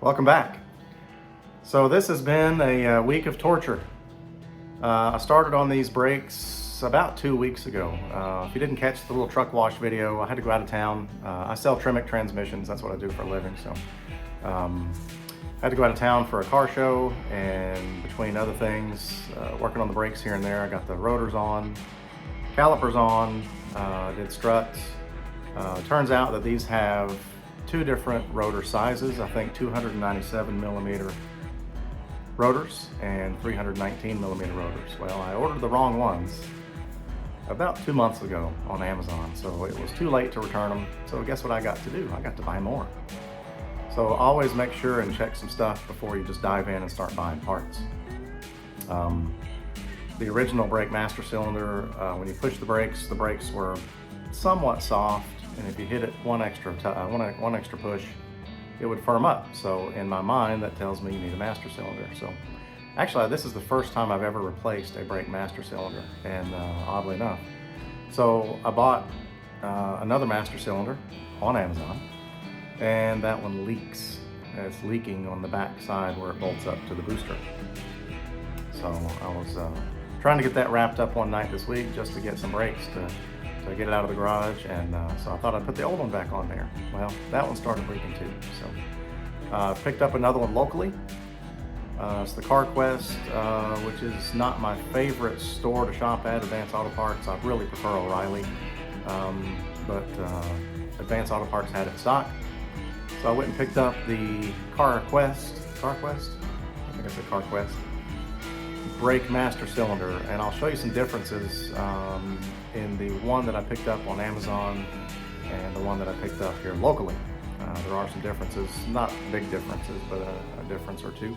Welcome back. So this has been a week of torture. I started on these brakes about 2 weeks ago. If you didn't catch the little truck wash video, I had to go out of town. I sell Tremec transmissions, that's what I do for a living. So I had to go out of town for a car show, and between other things, working on the brakes here and there, I got the rotors on, calipers on, did struts. Turns out that these have two different rotor sizes. I think 297 millimeter rotors and 319 millimeter rotors. Well, I ordered the wrong ones about 2 months ago on Amazon, so it was too late to return them. So guess what I got to do? I got to buy more. So always make sure and check some stuff before you just dive in and start buying parts. The original brake master cylinder, when you push the brakes were somewhat soft, and if you hit it one extra push, it would firm up. So in my mind, that tells me you need a master cylinder. So actually, this is the first time I've ever replaced a brake master cylinder, and oddly enough. So I bought another master cylinder on Amazon, and that one leaks. It's leaking on the back side where it bolts up to the booster. So I was trying to get that wrapped up one night this week just to get some brakes to get it out of the garage, and so I thought I'd put the old one back on there. Well, that one started leaking too. So picked up another one locally. It's the CarQuest, which is not my favorite store to shop at, Advance Auto Parts. I really prefer O'Reilly, but Advance Auto Parts had it in stock. So I went and picked up the CarQuest? I think I said CarQuest. Brake master cylinder, and I'll show you some differences in the one that I picked up on Amazon and the one that I picked up here locally. There are some differences, not big differences, but a difference or two.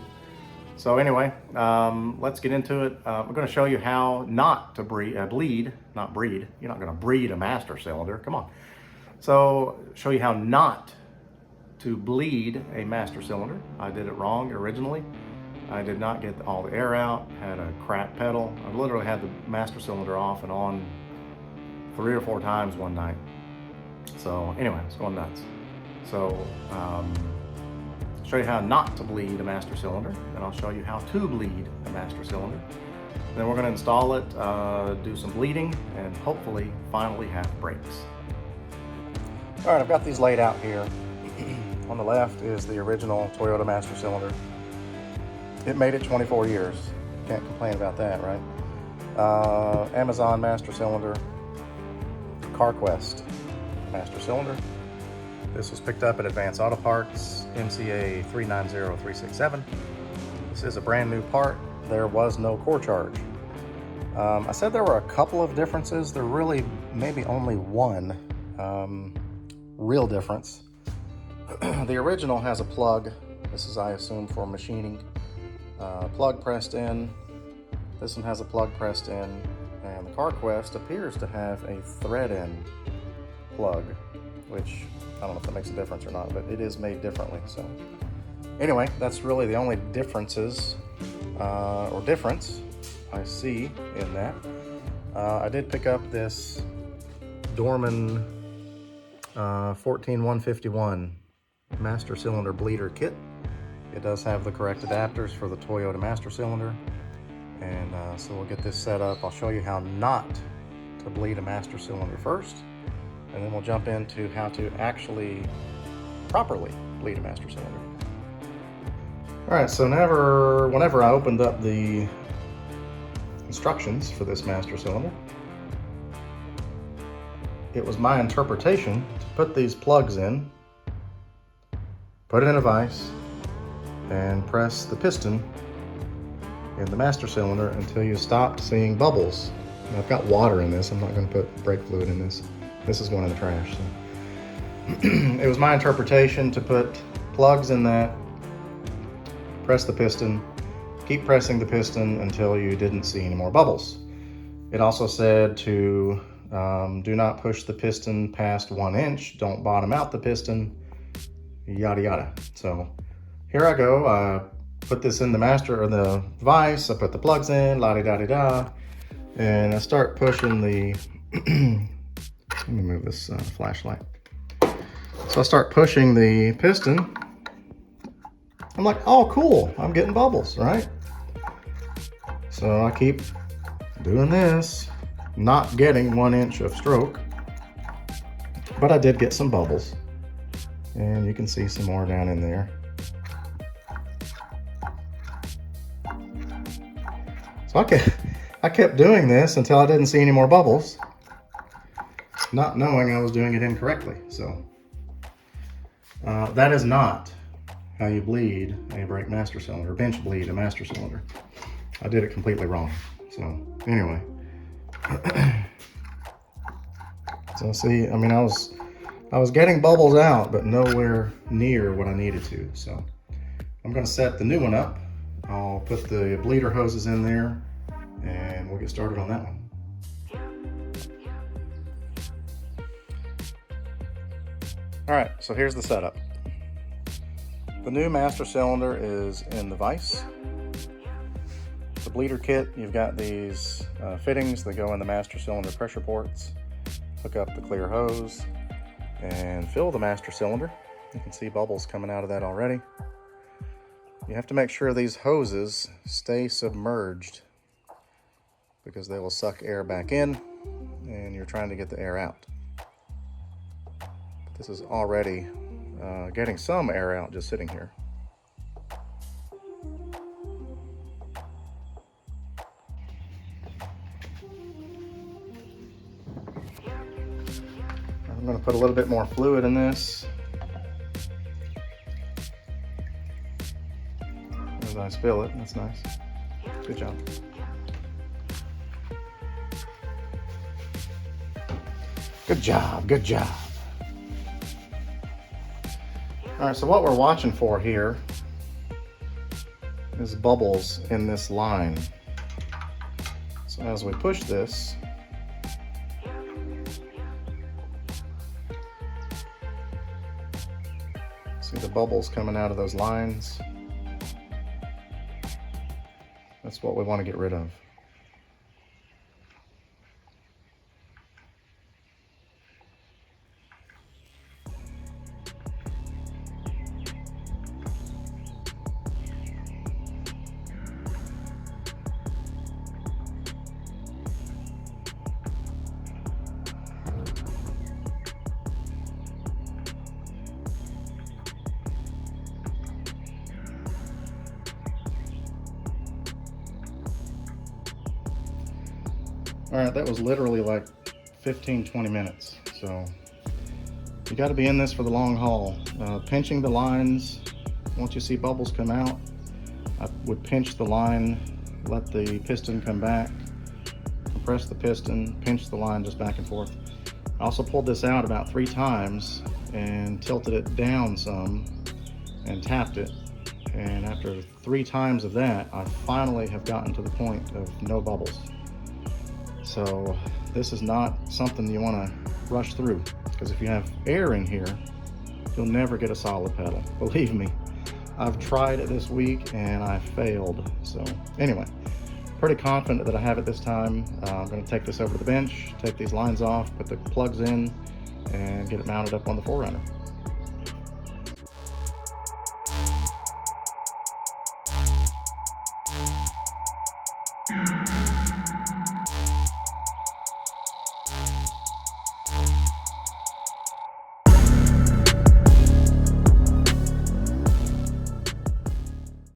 So anyway, let's get into it. We're going to show you how not to breed. You're not going to breed a master cylinder. Come on. So show you how not to bleed a master cylinder. I did it wrong originally. I did not get all the air out, had a crap pedal. I literally had the master cylinder off and on 3 or 4 times one night. So anyway, it's going nuts. So show you how not to bleed a master cylinder, and I'll show you how to bleed a master cylinder. Then we're going to install it, do some bleeding, and hopefully finally have brakes. All right, I've got these laid out here. On the left is the original Toyota master cylinder. It made it 24 years. Can't complain about that, right? Amazon master cylinder, CarQuest master cylinder. This was picked up at Advance Auto Parts, MCA 390367. This is a brand new part. There was no core charge. I said there were a couple of differences. There really maybe only one real difference. The original has a plug. This is, I assume, for machining. Plug pressed in. This one has a plug pressed in, and the CarQuest appears to have a thread-in plug, which I don't know if that makes a difference or not, but it is made differently. So anyway, that's really the only differences or difference I see in that. I did pick up this Dorman 14151 master cylinder bleeder kit. It does have the correct adapters for the Toyota master cylinder, and so we'll get this set up. I'll show you how not to bleed a master cylinder first, and then we'll jump into how to actually properly bleed a master cylinder. All right, so whenever I opened up the instructions for this master cylinder, it was my interpretation to put these plugs in, put it in a vise, and press the piston in the master cylinder until you stop seeing bubbles. Now, I've got water in this. I'm not going to put brake fluid in this. This is going in the trash. So. It was my interpretation to put plugs in that, press the piston, keep pressing the piston until you didn't see any more bubbles. It also said to do not push the piston past 1 inch, don't bottom out the piston, yada yada. So here I go. I put this in the master or the vise. I put the plugs in, la-di-da-di-da, and I start pushing the. Let me move this flashlight. So I start pushing the piston, I'm like, oh cool, I'm getting bubbles, right? So I keep doing this, not getting 1 inch of stroke, but I did get some bubbles. And you can see some more down in there. So I kept doing this until I didn't see any more bubbles, not knowing I was doing it incorrectly. So that is not how you bleed a brake master cylinder, bench bleed a master cylinder. I did it completely wrong. So anyway, so see, I mean, I was getting bubbles out, but nowhere near what I needed to. So I'm gonna set the new one up. I'll put the bleeder hoses in there and we'll get started on that one. All right, so here's the setup. The new master cylinder is in the vise. The bleeder kit, you've got these fittings that go in the master cylinder pressure ports. Hook up the clear hose and fill the master cylinder. You can see bubbles coming out of that already. You have to make sure these hoses stay submerged because they will suck air back in and you're trying to get the air out. This is already getting some air out just sitting here. I'm going to put a little bit more fluid in this as I spill it. That's nice. Good job. Good job, good job. All right, so what we're watching for here is bubbles in this line. So as we push this, see the bubbles coming out of those lines? That's what we want to get rid of. All right, that was literally like 15-20 minutes. So you got to be in this for the long haul. Pinching the lines, once you see bubbles come out, I would pinch the line, let the piston come back, compress the piston, pinch the line just back and forth. I also pulled this out about 3 times and tilted it down some and tapped it. And after 3 times of that, I finally have gotten to the point of no bubbles. So this is not something you want to rush through, because if you have air in here, you'll never get a solid pedal. Believe me, I've tried it this week and I failed. So anyway, pretty confident that I have it this time. I'm going to take this over to the bench, take these lines off, put the plugs in, and get it mounted up on the 4Runner.